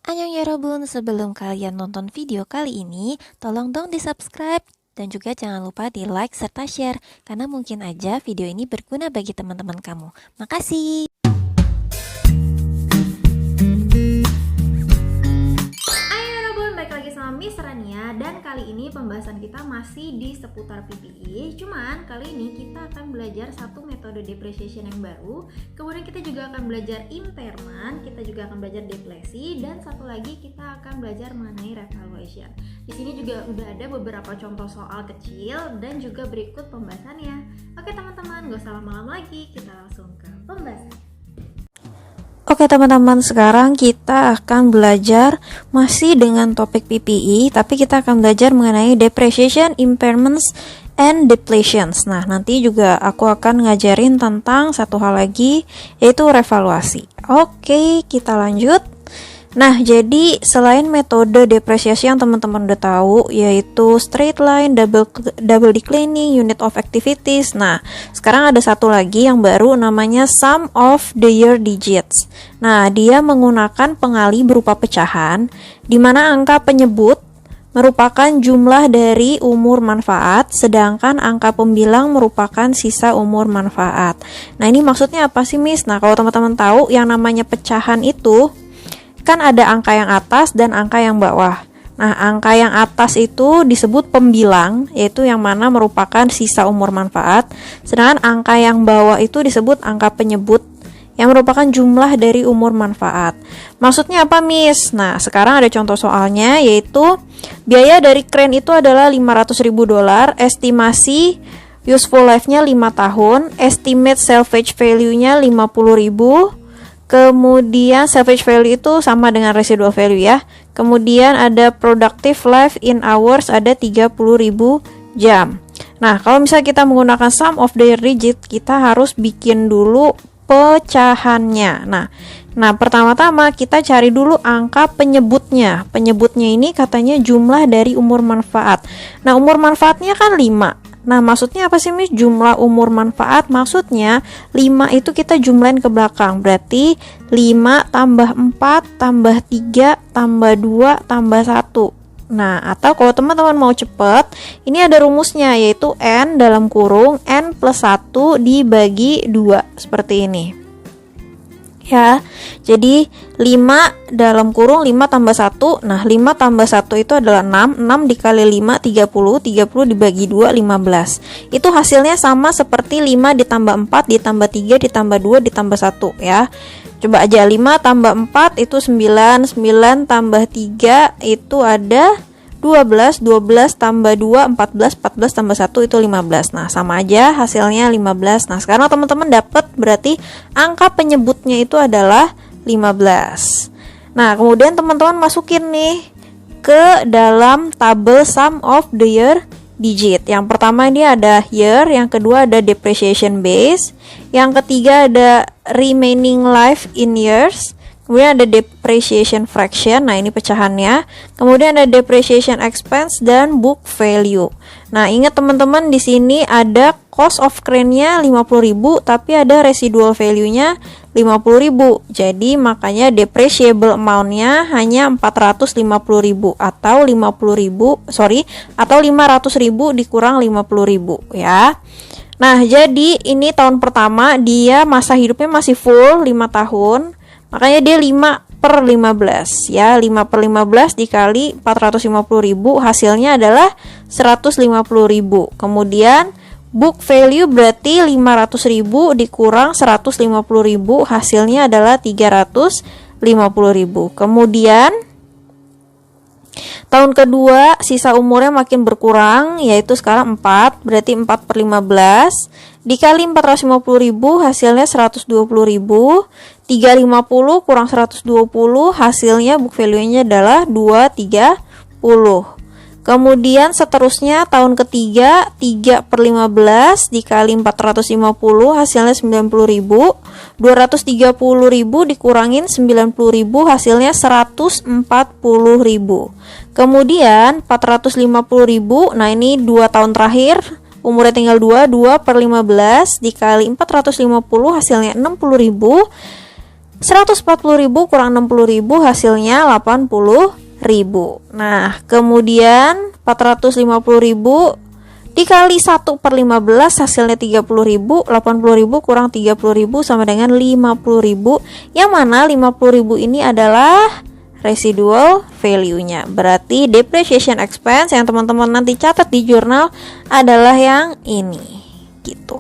Annyeong sebelum kalian nonton video kali ini, tolong dong di subscribe dan juga jangan lupa di like serta share karena mungkin aja video ini berguna bagi teman-teman kamu. Makasih. Balik lagi sama Miss Rania dan kali ini pembahasan kita masih di seputar PPE. Cuman kali ini kita akan belajar satu metode depreciation yang baru. Kemudian kita juga akan belajar impairment, kita juga akan belajar deflasi, dan satu lagi kita akan belajar mengenai revaluation. Di sini juga udah ada beberapa contoh soal kecil dan juga berikut pembahasannya. Oke teman-teman, gak usah lama-lama lagi, kita langsung ke pembahasan. Oke teman-teman, sekarang kita akan belajar masih dengan topik PPE, tapi kita akan belajar mengenai depreciation, impairments, and depletions. Nah, nanti juga aku akan ngajarin tentang satu hal lagi, yaitu revaluasi. Oke, kita lanjut. Nah, jadi selain metode depresiasi yang teman-teman udah tahu, yaitu straight line, double declining, unit of activities. Nah, sekarang ada satu lagi yang baru namanya sum of the year digits. Nah, dia menggunakan pengali berupa pecahan, di mana angka penyebut merupakan jumlah dari umur manfaat, sedangkan angka pembilang merupakan sisa umur manfaat. Nah, ini maksudnya apa sih, Miss? Nah, kalau teman-teman tahu, yang namanya pecahan itu kan ada angka yang atas dan angka yang bawah. Nah, angka yang atas itu disebut pembilang, yaitu yang mana merupakan sisa umur manfaat. Sedangkan angka yang bawah itu disebut angka penyebut, yang merupakan jumlah dari umur manfaat. Maksudnya apa, Miss? Nah, sekarang ada contoh soalnya, yaitu biaya dari crane itu adalah $500.000, estimasi useful life-nya 5 tahun, estimate salvage value-nya 50.000. Kemudian salvage value itu sama dengan residual value ya. Kemudian ada productive life in hours, ada 30.000 jam. Nah, kalau misalnya kita menggunakan sum of the year digit, kita harus bikin dulu pecahannya. Nah, pertama-tama kita cari dulu angka penyebutnya. Penyebutnya ini katanya jumlah dari umur manfaat. Nah, umur manfaatnya kan 5. Nah, maksudnya apa sih, Miss? Jumlah umur manfaat, maksudnya 5 itu kita jumlahin ke belakang. Berarti 5 tambah 4 tambah 3 tambah 2 tambah 1. Nah, atau kalau teman-teman mau cepet, ini ada rumusnya, yaitu N dalam kurung N plus 1 dibagi 2. Seperti ini. Ya, jadi 5 dalam kurung 5 tambah 1. Nah, 5 tambah 1 itu adalah 6. 6 dikali 5, 30. 30 dibagi 2, 15. Itu hasilnya sama seperti 5 ditambah 4 ditambah 3 ditambah 2 ditambah 1 ya. Coba aja 5 tambah 4 itu 9. 9 tambah 3 itu ada 12. 12 tambah 2, 14. 14 tambah 1 itu 15. Nah, sama aja hasilnya 15. Nah, sekarang teman-teman dapat berarti angka penyebutnya itu adalah 15. Nah, kemudian teman-teman masukin nih ke dalam tabel sum of the year digit. Yang pertama ini ada year, yang kedua ada depreciation base, yang ketiga ada remaining life in years, kemudian ada depreciation fraction. Nah, ini pecahannya. Kemudian ada depreciation expense dan book value. Nah, ingat teman-teman, di sini ada cost of crane-nya 50.000, tapi ada residual value-nya 50.000. Jadi makanya depreciable amount-nya hanya 450.000 atau 500.000 dikurang 50.000 ya. Nah, jadi ini tahun pertama, dia masa hidupnya masih full 5 tahun. Makanya dia 5 per 15 ya. 5 per 15 dikali 450.000, hasilnya adalah 150.000. Kemudian book value berarti 500.000 dikurang 150.000, hasilnya adalah 350.000. Kemudian tahun kedua sisa umurnya makin berkurang, yaitu sekarang 4, berarti 4 per 15 dikali 450.000, hasilnya 120.000. 350 kurang 120, hasilnya book value-nya adalah 230. Kemudian seterusnya tahun ketiga 3 per 15 dikali 450, hasilnya 90.000. 230.000 dikurangin 90.000, hasilnya 140.000. Kemudian 450.000, nah ini 2 tahun terakhir, umurnya tinggal 2 per 15 dikali 450, hasilnya 60.000. 140.000 kurang 60.000 hasilnya 80.000. Nah, kemudian 450.000 dikali 1/15 hasilnya 30.000, 80.000 kurang 30.000 sama dengan 50.000. Yang mana 50.000 ini adalah residual value-nya. Berarti depreciation expense yang teman-teman nanti catat di jurnal adalah yang ini, gitu.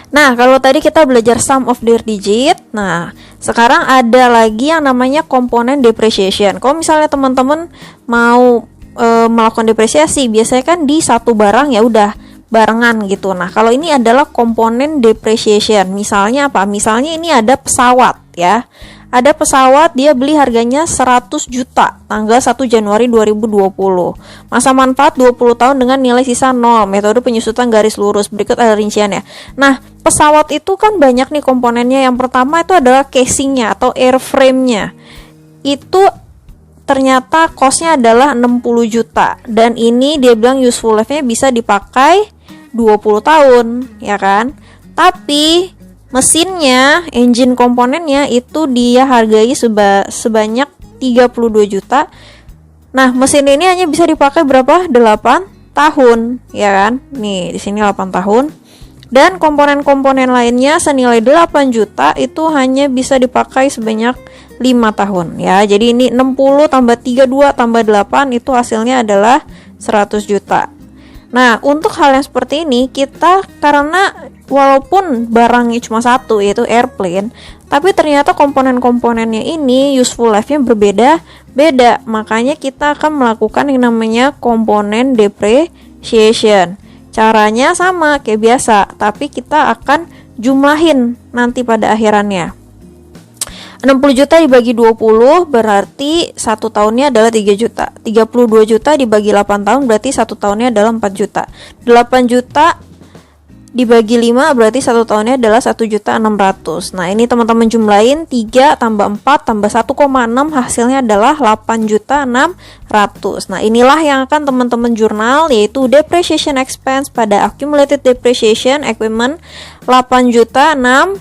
Nah, kalau tadi kita belajar sum of their digit, nah sekarang ada lagi yang namanya komponen depreciation. Kalau misalnya teman-teman mau melakukan depresiasi, biasanya kan di satu barang ya udah barengan gitu. Nah, kalau ini adalah komponen depreciation. Misalnya apa? Misalnya ini ada pesawat ya. Ada pesawat dia beli harganya 100 juta tanggal 1 Januari 2020. Masa manfaat 20 tahun dengan nilai sisa 0. Metode penyusutan garis lurus. Berikut ada rinciannya. Nah, pesawat itu kan banyak nih komponennya. Yang pertama itu adalah casingnya atau airframe-nya. Itu ternyata cost-nya adalah 60 juta. Dan ini dia bilang useful life-nya bisa dipakai 20 tahun, ya kan? Tapi mesinnya, engine komponennya itu dia hargai sebanyak 32 juta. Nah, mesin ini hanya bisa dipakai berapa? 8 tahun, ya kan? Nih, di sini 8 tahun. Dan komponen-komponen lainnya senilai 8 juta itu hanya bisa dipakai sebanyak 5 tahun ya. Jadi ini 60 tambah 32 tambah 8 itu hasilnya adalah 100 juta. Nah, untuk hal yang seperti ini kita karena walaupun barangnya cuma satu yaitu airplane, tapi ternyata komponen-komponennya ini useful life-nya berbeda-beda. Makanya kita akan melakukan yang namanya komponen depreciation. Caranya sama kayak biasa, tapi kita akan jumlahin nanti pada akhirannya. 60 juta dibagi 20 berarti 1 tahunnya adalah 3 juta. 32 juta dibagi 8 tahun berarti 1 tahunnya adalah 4 juta. 8 juta dibagi 5 berarti 1 tahunnya adalah 1.600.000. Nah, ini teman-teman jumlahin 3 tambah 4 tambah 1,6 hasilnya adalah 8.600.000. Nah, inilah yang akan teman-teman jurnal yaitu depreciation expense pada accumulated depreciation equipment 8.600.000.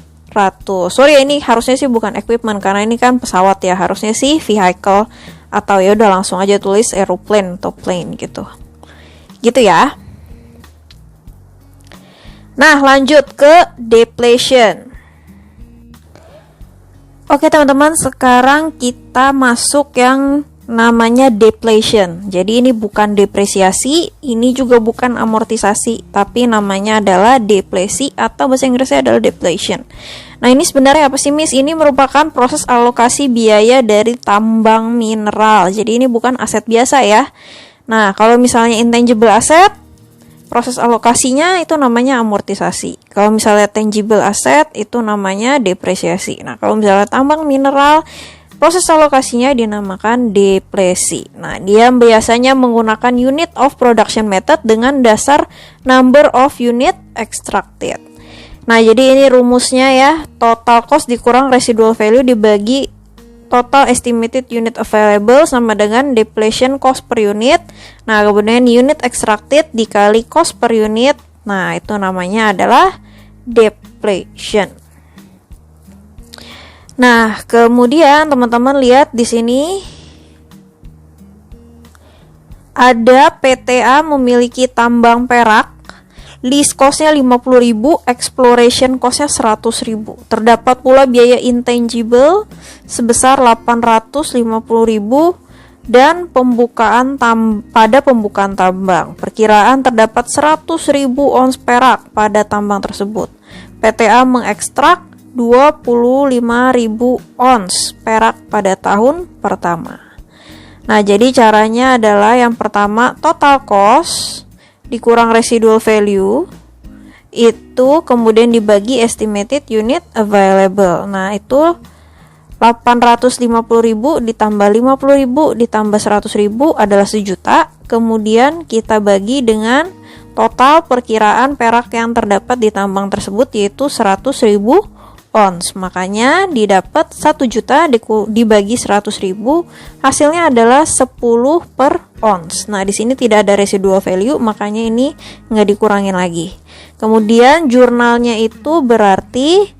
Sorry, ini harusnya sih bukan equipment karena ini kan pesawat ya, harusnya sih vehicle atau ya udah langsung aja tulis aeroplane atau plane gitu. Gitu ya. Nah, lanjut ke depletion. Oke teman-teman, sekarang kita masuk yang namanya depletion. Jadi ini bukan depresiasi, ini juga bukan amortisasi, tapi namanya adalah deplesi atau bahasa Inggrisnya adalah depletion. Nah, ini sebenarnya apa sih, Miss? Ini merupakan proses alokasi biaya dari tambang mineral. Jadi ini bukan aset biasa ya. Nah, kalau misalnya intangible asset, proses alokasinya itu namanya amortisasi. Kalau misalnya tangible asset itu namanya depresiasi. Nah, kalau misalnya tambang mineral, proses alokasinya dinamakan deplesi. Nah, dia biasanya menggunakan unit of production method dengan dasar number of unit extracted. Nah, jadi ini rumusnya ya, total cost dikurang residual value dibagi total estimated unit available sama dengan depletion cost per unit. Nah, kemudian unit extracted dikali cost per unit. Nah, itu namanya adalah depletion. Nah, kemudian teman-teman lihat di sini ada PTA memiliki tambang perak. Lease cost-nya 50.000, exploration cost-nya 100.000. Terdapat pula biaya intangible sebesar 850.000 dan pada pembukaan tambang. Perkiraan terdapat 100.000 ons perak pada tambang tersebut. PTA mengekstrak 25.000 ons perak pada tahun pertama. Nah, jadi caranya adalah yang pertama total cost dikurang residual value itu kemudian dibagi estimated unit available. Nah, itu 850.000 ditambah 50.000 ditambah 100.000 adalah 1 juta. Kemudian kita bagi dengan total perkiraan perak yang terdapat di tambang tersebut yaitu 100.000 ons. Makanya didapat 1 juta dibagi 100.000 hasilnya adalah 10 per ons. Nah, di sini tidak ada residual value, makanya ini nggak dikurangin lagi. Kemudian jurnalnya itu berarti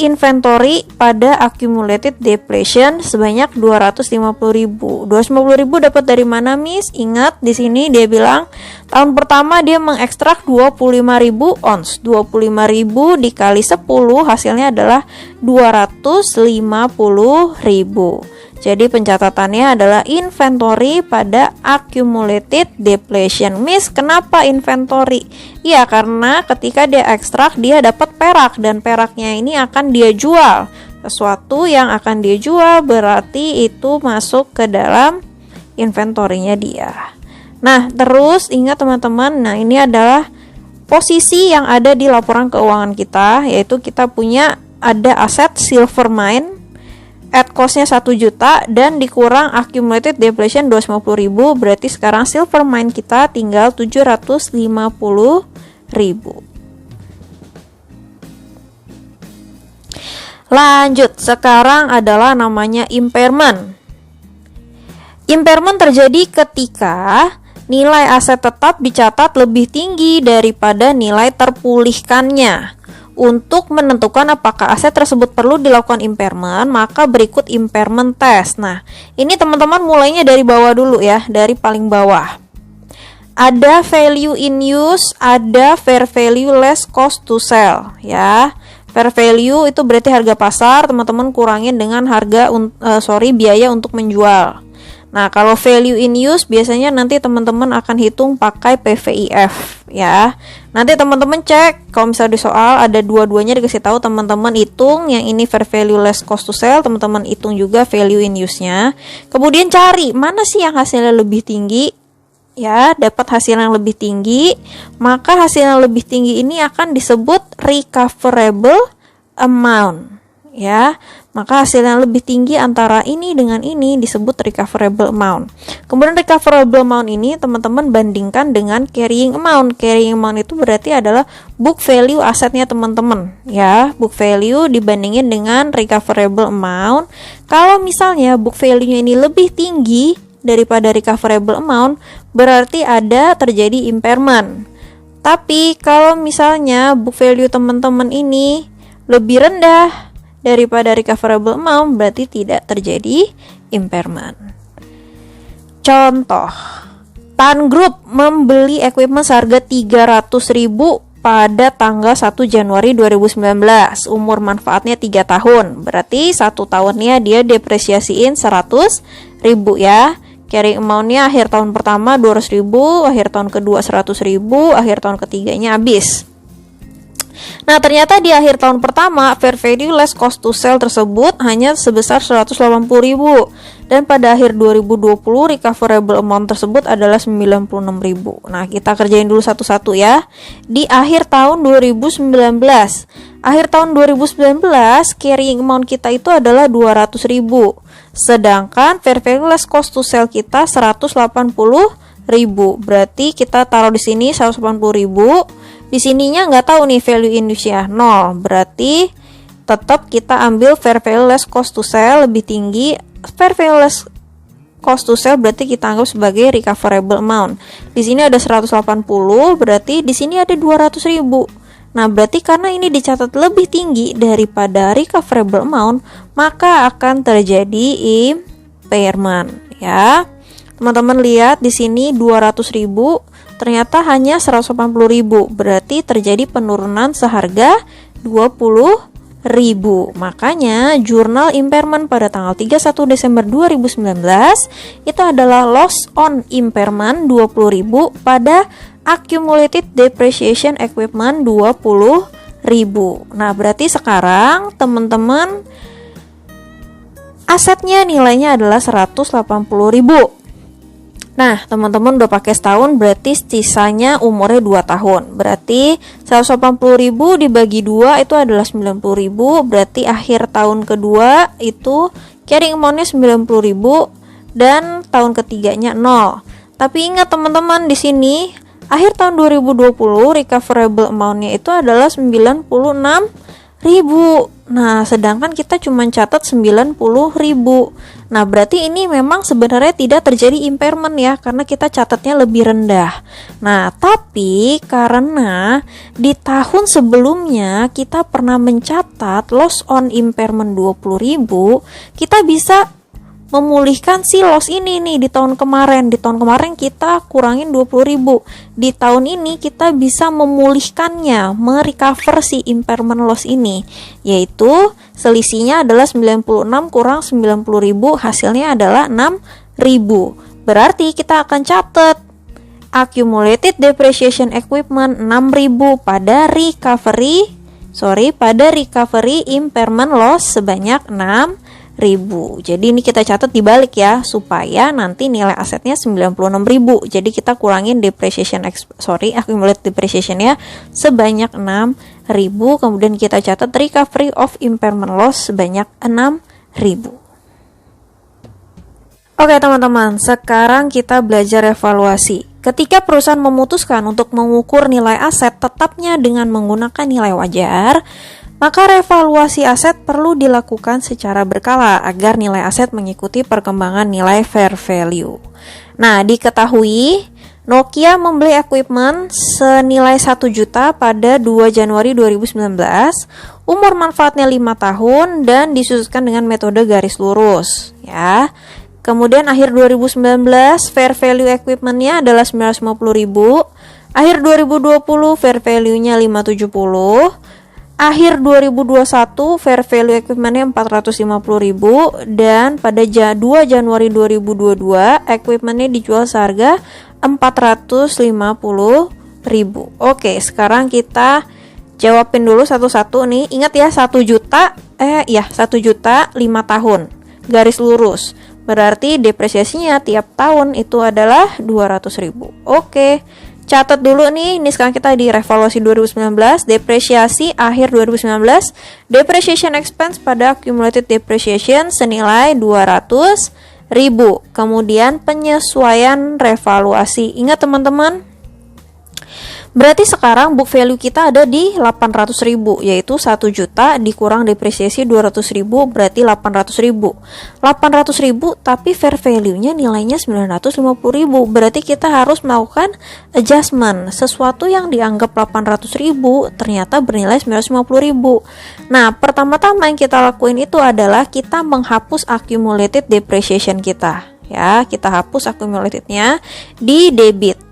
inventory pada accumulated depletion sebanyak 250.000. 250.000 dapat dari mana, Miss? Ingat di sini dia bilang tahun pertama dia mengekstrak 25.000 ons. 25.000 dikali 10 hasilnya adalah 250.000. Jadi pencatatannya adalah inventory pada accumulated depletion. Miss, kenapa inventory? Ya, karena ketika dia ekstrak dia dapat perak dan peraknya ini akan dia jual. Sesuatu yang akan dia jual berarti itu masuk ke dalam inventory-nya dia. Nah, terus ingat teman-teman, nah ini adalah posisi yang ada di laporan keuangan kita, yaitu kita punya ada aset silver mine at cost-nya 1 juta dan dikurang accumulated depletion 250.000, berarti sekarang silver mine kita tinggal 750.000. Lanjut, sekarang adalah namanya impairment. Impairment terjadi ketika nilai aset tetap dicatat lebih tinggi daripada nilai terpulihkannya. Untuk menentukan apakah aset tersebut perlu dilakukan impairment, maka berikut impairment test. Nah, ini teman-teman mulainya dari bawah dulu ya, dari paling bawah. Ada value in use, ada fair value less cost to sell ya. Fair value itu berarti harga pasar, teman-teman kurangin dengan biaya untuk menjual. Nah, kalau value in use biasanya nanti teman-teman akan hitung pakai PVIF ya. Nanti teman-teman cek kalau misalnya di soal ada dua-duanya dikasih tahu, teman-teman hitung yang ini fair value less cost to sell, teman-teman hitung juga value in use-nya. Kemudian cari mana sih yang hasilnya lebih tinggi ya, dapat hasil yang lebih tinggi, maka hasil yang lebih tinggi ini akan disebut recoverable amount ya. Maka hasil yang lebih tinggi antara ini dengan ini disebut recoverable amount. Kemudian recoverable amount ini teman-teman bandingkan dengan carrying amount. Carrying amount itu berarti adalah book value asetnya teman-teman ya. Book value dibandingin dengan recoverable amount. Kalau misalnya book value-nya ini lebih tinggi daripada recoverable amount, berarti ada terjadi impairment. Tapi kalau misalnya book value teman-teman ini lebih rendah daripada recoverable amount, berarti tidak terjadi impairment. Contoh, Tan Group membeli equipment seharga 300.000 pada tanggal 1 Januari 2019. Umur manfaatnya 3 tahun, berarti 1 tahunnya dia depresiasiin 100.000 ya. Carrying amount-nya akhir tahun pertama 200.000, akhir tahun kedua 100.000, akhir tahun ketiganya habis. Nah, ternyata di akhir tahun pertama fair value less cost to sell tersebut hanya sebesar 180.000 dan pada akhir 2020 recoverable amount tersebut adalah 96.000. Nah, kita kerjain dulu satu-satu ya. Di akhir tahun 2019, akhir tahun 2019 carrying amount kita itu adalah 200.000. Sedangkan fair value less cost to sell kita 180.000. Berarti kita taruh di sini 180.000. Di sininya nggak tahu nih value in use-nya 0. Berarti tetap kita ambil fair value less cost to sell lebih tinggi. Fair value less cost to sell berarti kita anggap sebagai recoverable amount. Di sini ada 180, berarti di sini ada 200.000. Nah, berarti karena ini dicatat lebih tinggi daripada recoverable amount, maka akan terjadi impairment ya. Teman-teman lihat di sini 200.000 ternyata hanya 180.000, berarti terjadi penurunan seharga 20.000. Makanya jurnal impairment pada tanggal 31 Desember 2019 itu adalah loss on impairment 20.000 pada accumulated depreciation equipment 20.000. Nah, berarti sekarang teman-teman asetnya nilainya adalah 180.000. Nah, teman-teman udah pakai setahun, berarti sisanya umurnya 2 tahun. Berarti 180.000 dibagi 2 itu adalah 90.000. Berarti akhir tahun kedua itu carrying amount-nya 90.000 dan tahun ketiganya 0. Tapi ingat teman-teman, di sini akhir tahun 2020 recoverable amount-nya itu adalah 96.000. Nah, sedangkan kita cuma catat 90.000. Nah, berarti ini memang sebenarnya tidak terjadi impairment ya, karena kita catatnya lebih rendah. Nah, tapi karena di tahun sebelumnya kita pernah mencatat loss on impairment 20.000, kita bisa memulihkan si loss ini nih di tahun kemarin. Di tahun kemarin kita kurangin 20.000. Di tahun ini kita bisa memulihkannya, merecover si impairment loss ini, yaitu selisihnya adalah 96 kurang 90.000, hasilnya adalah 6.000. Berarti kita akan catat accumulated depreciation equipment 6.000 pada recovery impairment loss sebanyak 6.000. Jadi ini kita catat dibalik ya, supaya nanti nilai asetnya 96.000. Jadi kita kurangin accumulated depreciation ya sebanyak 6.000. Kemudian kita catat recovery of impairment loss sebanyak 6.000. Oke teman-teman, sekarang kita belajar evaluasi. Ketika perusahaan memutuskan untuk mengukur nilai aset tetapnya dengan menggunakan nilai wajar, maka revaluasi aset perlu dilakukan secara berkala agar nilai aset mengikuti perkembangan nilai fair value. Nah, diketahui Nokia membeli equipment senilai 1 juta pada 2 Januari 2019, umur manfaatnya 5 tahun dan disusunkan dengan metode garis lurus ya. Kemudian akhir 2019 fair value equipment-nya adalah 950.000, akhir 2020 fair value-nya 570. Akhir 2021 fair value equipment-nya 450.000 dan pada 2 Januari 2022 equipment-nya dijual seharga 450.000. Oke, sekarang kita jawabin dulu satu-satu nih. Ingat ya, 1 juta 5 tahun. Garis lurus. Berarti depresiasinya tiap tahun itu adalah 200.000. Oke. Catat dulu nih, ini sekarang kita di revaluasi 2019, depresiasi akhir 2019, depreciation expense pada accumulated depreciation senilai 200.000. Kemudian penyesuaian revaluasi. Ingat teman-teman, berarti sekarang book value kita ada di 800.000, yaitu 1 juta dikurang depresiasi 200.000 berarti 800.000. 800.000 tapi fair value-nya nilainya 950.000. Berarti kita harus melakukan adjustment. Sesuatu yang dianggap 800.000 ternyata bernilai 950.000. Nah, pertama-tama yang kita lakuin itu adalah kita menghapus accumulated depreciation kita. Ya, kita hapus accumulated-nya di debit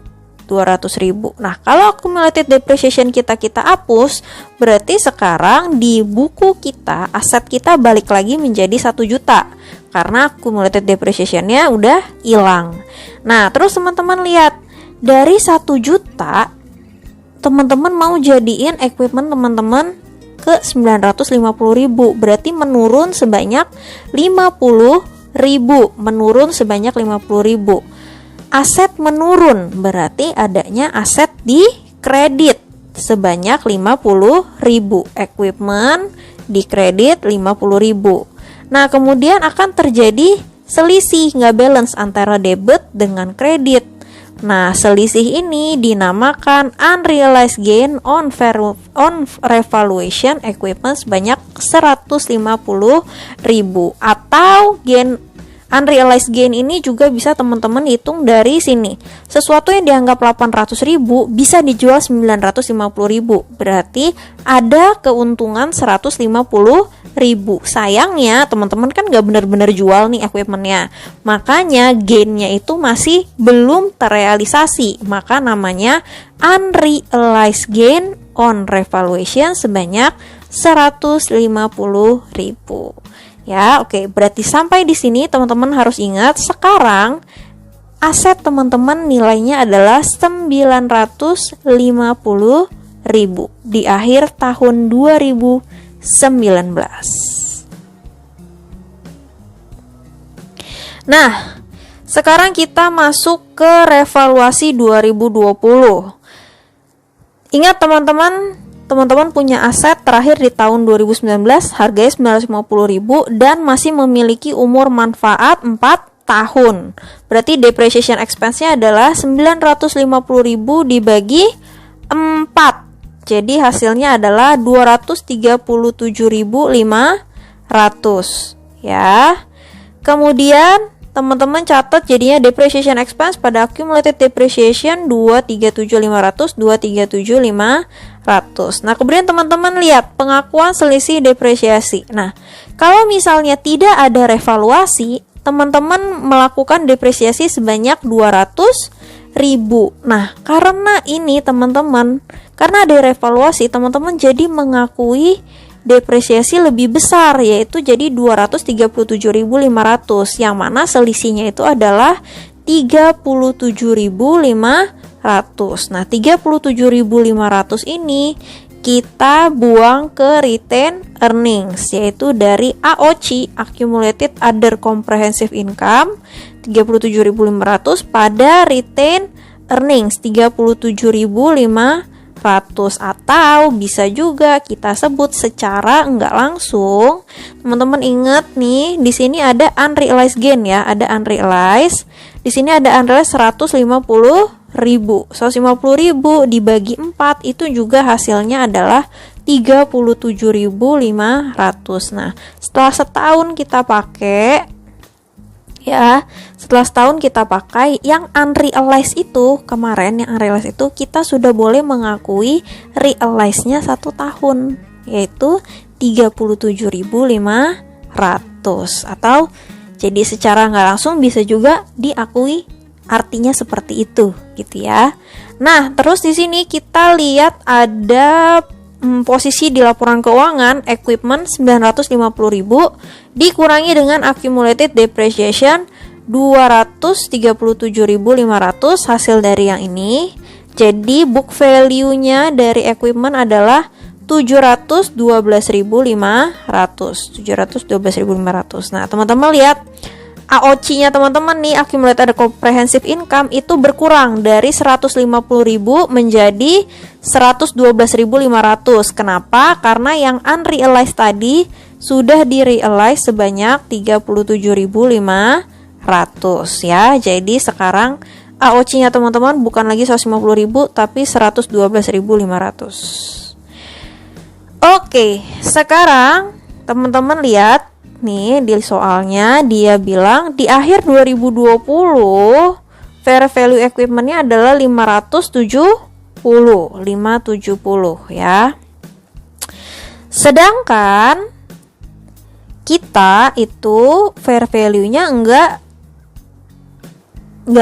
200.000. Nah, kalau accumulated depreciation kita hapus, berarti sekarang di buku kita aset kita balik lagi menjadi 1 juta karena accumulated depreciation-nya udah hilang. Nah, terus teman-teman lihat, dari 1 juta teman-teman mau jadiin equipment teman-teman ke 950.000, berarti menurun sebanyak 50.000, menurun sebanyak 50.000. Aset menurun berarti adanya aset di kredit sebanyak 50.000, equipment di kredit 50.000. Nah, kemudian akan terjadi selisih, nggak balance antara debit dengan kredit. Nah, selisih ini dinamakan unrealized gain on revaluation equipment sebanyak 150.000, atau gain unrealized gain ini juga bisa teman-teman hitung dari sini. Sesuatu yang dianggap 800.000 bisa dijual 950.000. Berarti ada keuntungan 150.000. Sayangnya teman-teman kan gak benar-benar jual nih equipmentnya. Makanya gainnya itu masih belum terrealisasi. Maka namanya unrealized gain on revaluation sebanyak 150.000. Ya, oke. Berarti sampai di sini teman-teman harus ingat, sekarang aset teman-teman nilainya adalah 950.000 di akhir tahun 2019. Nah, sekarang kita masuk ke revaluasi 2020. Ingat teman-teman punya aset terakhir di tahun 2019 harganya 950.000 dan masih memiliki umur manfaat 4 tahun. Berarti depreciation expense-nya adalah 950.000 dibagi 4. Jadi hasilnya adalah 237.500 ya. Kemudian teman-teman catat jadinya depreciation expense pada accumulated depreciation 237.500, 237.500. Nah, kemudian teman-teman lihat pengakuan selisih depresiasi. Nah, kalau misalnya tidak ada revaluasi, teman-teman melakukan depresiasi sebanyak 200.000. Nah, karena ini teman-teman, karena ada revaluasi, teman-teman jadi mengakui depresiasi lebih besar, yaitu jadi 237.500, yang mana selisihnya itu adalah 37.500. Nah, 37.500 ini kita buang ke retained earnings, yaitu dari AOC, accumulated other comprehensive income, 37.500 pada retained earnings 37.500. Atau bisa juga kita sebut secara enggak langsung. Teman-teman ingat nih, di sini ada unrealized gain ya, ada unrealized. Di sini ada unrealized 150.000. 150.000 dibagi 4 itu juga hasilnya adalah 37.500. Nah, setelah setahun kita pakai ya, setelah setahun kita pakai yang unrealized itu kemarin, yang unrealized itu kita sudah boleh mengakui realize-nya 1 tahun, yaitu 37.500. Atau jadi secara nggak langsung bisa juga diakui artinya seperti itu gitu ya. Nah, terus di sini kita lihat ada posisi di laporan keuangan equipment 950.000 dikurangi dengan accumulated depreciation 237.500 hasil dari yang ini. Jadi book value-nya dari equipment adalah 712.500. Nah, teman-teman lihat AOC-nya teman-teman nih, accumulated comprehensive income itu berkurang dari 150.000 menjadi 112.500. Kenapa? Karena yang unrealized tadi sudah di-realize sebanyak 37.500 ya. Jadi sekarang AOC-nya teman-teman bukan lagi 150.000 tapi 112.500. Oke, sekarang teman-teman lihat nih di soalnya, dia bilang di akhir 2020 fair value equipment-nya adalah 570 ya. Sedangkan kita itu fair value-nya enggak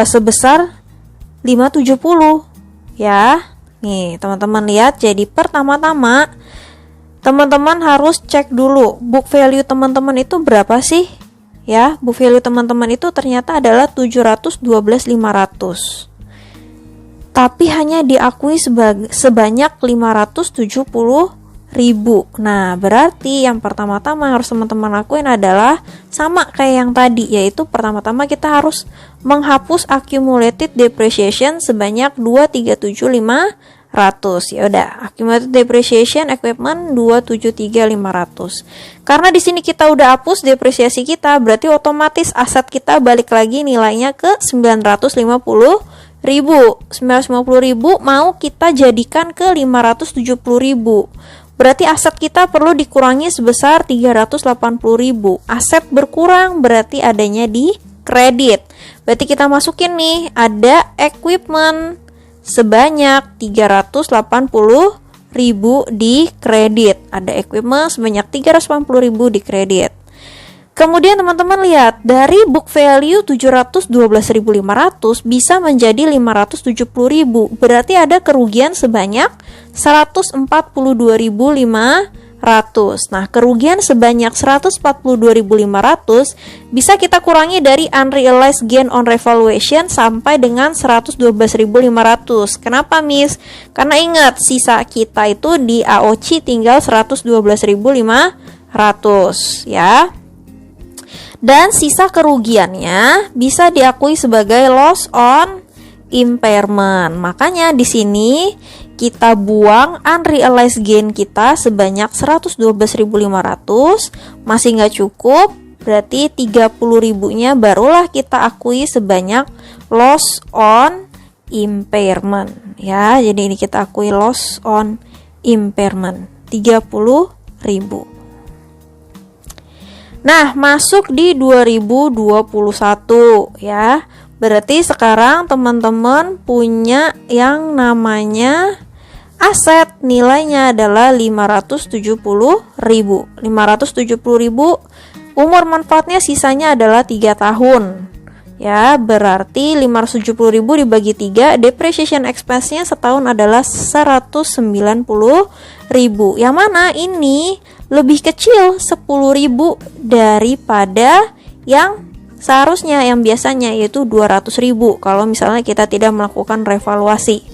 sebesar 570 ya. Nih, teman-teman lihat, jadi pertama-tama teman-teman harus cek dulu book value teman-teman itu berapa sih ya. Book value teman-teman itu ternyata adalah 712.500, tapi hanya diakui sebanyak 570.000. Nah, berarti yang pertama-tama harus teman-teman lakuin adalah sama kayak yang tadi, yaitu pertama-tama kita harus menghapus accumulated depreciation sebanyak 237.500. Ya udah, accumulated depreciation equipment 273.500. Karena di sini kita udah hapus depresiasi kita, berarti otomatis aset kita balik lagi nilainya ke 950.000. 950.000 mau kita jadikan ke 570.000. Berarti aset kita perlu dikurangi sebesar 380.000. Aset berkurang berarti adanya di kredit. Berarti kita masukin nih, ada equipment sebanyak 380.000 di kredit. Ada equipment sebanyak 380.000 di kredit. Kemudian teman-teman lihat, dari book value 712.500 bisa menjadi 570.000. Berarti ada kerugian sebanyak 142.500. Nah, kerugian sebanyak 142.500 bisa kita kurangi dari unrealized gain on revaluation sampai dengan 112.500. Kenapa, Miss? Karena ingat, sisa kita itu di AOC tinggal 112.500 ya. Dan sisa kerugiannya bisa diakui sebagai loss on impairment. Makanya di sini kita buang unrealized gain kita sebanyak 112.500, masih nggak cukup, berarti 30.000-nya barulah kita akui sebanyak loss on impairment ya. Jadi ini kita akui loss on impairment, 30.000. Nah, masuk di 2021 ya. Berarti sekarang teman-teman punya yang namanya aset, nilainya adalah 570.000. 570.000, umur manfaatnya sisanya adalah 3 tahun. Ya, berarti 570.000 dibagi 3, depreciation expense-nya setahun adalah 190.000. Yang mana ini lebih kecil 10.000 daripada yang seharusnya, yang biasanya, yaitu 200.000 kalau misalnya kita tidak melakukan revaluasi.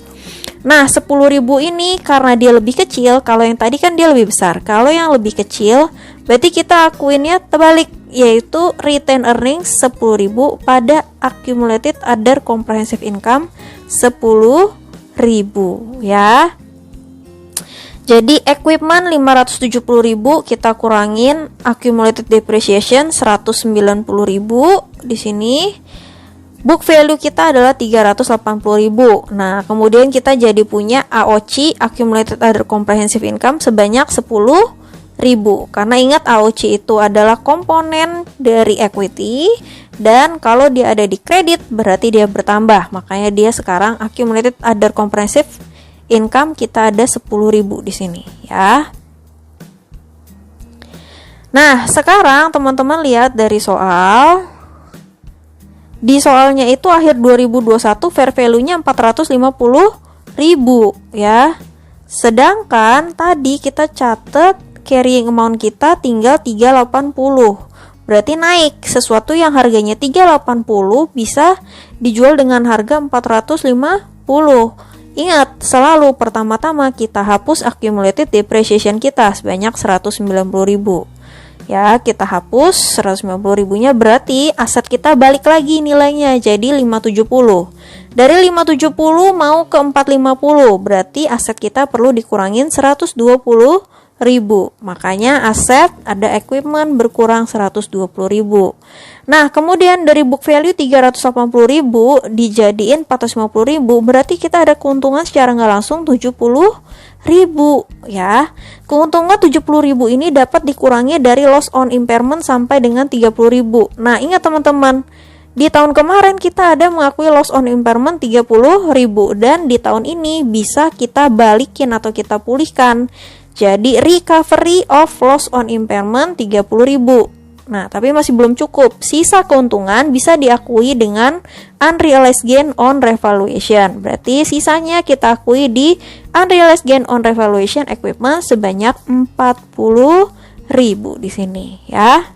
Nah, 10.000 ini karena dia lebih kecil, kalau yang tadi kan dia lebih besar. Kalau yang lebih kecil, berarti kita akuinnya terbalik, yaitu retained earnings 10.000 pada accumulated other comprehensive income 10.000 ya. Jadi equipment 570.000 kita kurangin accumulated depreciation 190.000 di sini. Book value kita adalah 380.000. Nah, kemudian kita jadi punya AOC, accumulated other comprehensive income, sebanyak 10.000. Karena ingat AOC itu adalah komponen dari equity, dan kalau dia ada di kredit berarti dia bertambah. Makanya dia sekarang accumulated other comprehensive income kita ada 10.000 di sini ya. Nah, sekarang teman-teman lihat dari soal. Di soalnya itu akhir 2021 fair value-nya 450.000 ya. Sedangkan tadi kita catat carrying amount kita tinggal 380. Berarti naik, sesuatu yang harganya 380 bisa dijual dengan harga 450. Ingat, selalu pertama-tama kita hapus accumulated depreciation kita sebanyak 190.000. Ya, kita hapus 190.000-nya, berarti aset kita balik lagi nilainya jadi 570. Dari 570 mau ke 450, berarti aset kita perlu dikurangin 120.000. Makanya aset ada equipment berkurang 120.000. Nah, kemudian dari book value 380.000 dijadiin 450.000, berarti kita ada keuntungan secara nggak langsung 70.000 ya. Keuntungan 70.000 ini dapat dikurangi dari loss on impairment sampai dengan 30.000. Nah, ingat teman-teman, di tahun kemarin kita ada mengakui loss on impairment 30.000, dan di tahun ini bisa kita balikin atau kita pulihkan. Jadi recovery of loss on impairment 30.000. Nah, tapi masih belum cukup. Sisa keuntungan bisa diakui dengan unrealized gain on revaluation. Berarti sisanya kita akui di unrealized gain on revaluation equipment sebanyak 40.000 di sini ya.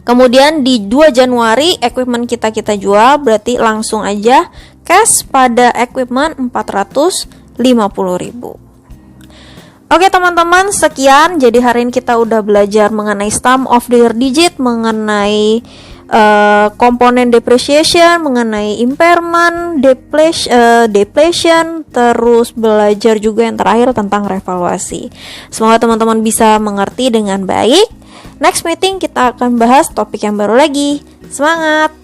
Kemudian di 2 Januari equipment kita jual, berarti langsung aja cash pada equipment 450.000. Oke teman-teman, sekian. Jadi hari ini kita udah belajar mengenai sum of the year digit, mengenai komponen depreciation, mengenai impairment, depletion, terus belajar juga yang terakhir tentang revaluasi. Semoga teman-teman bisa mengerti dengan baik. Next meeting kita akan bahas topik yang baru lagi. Semangat!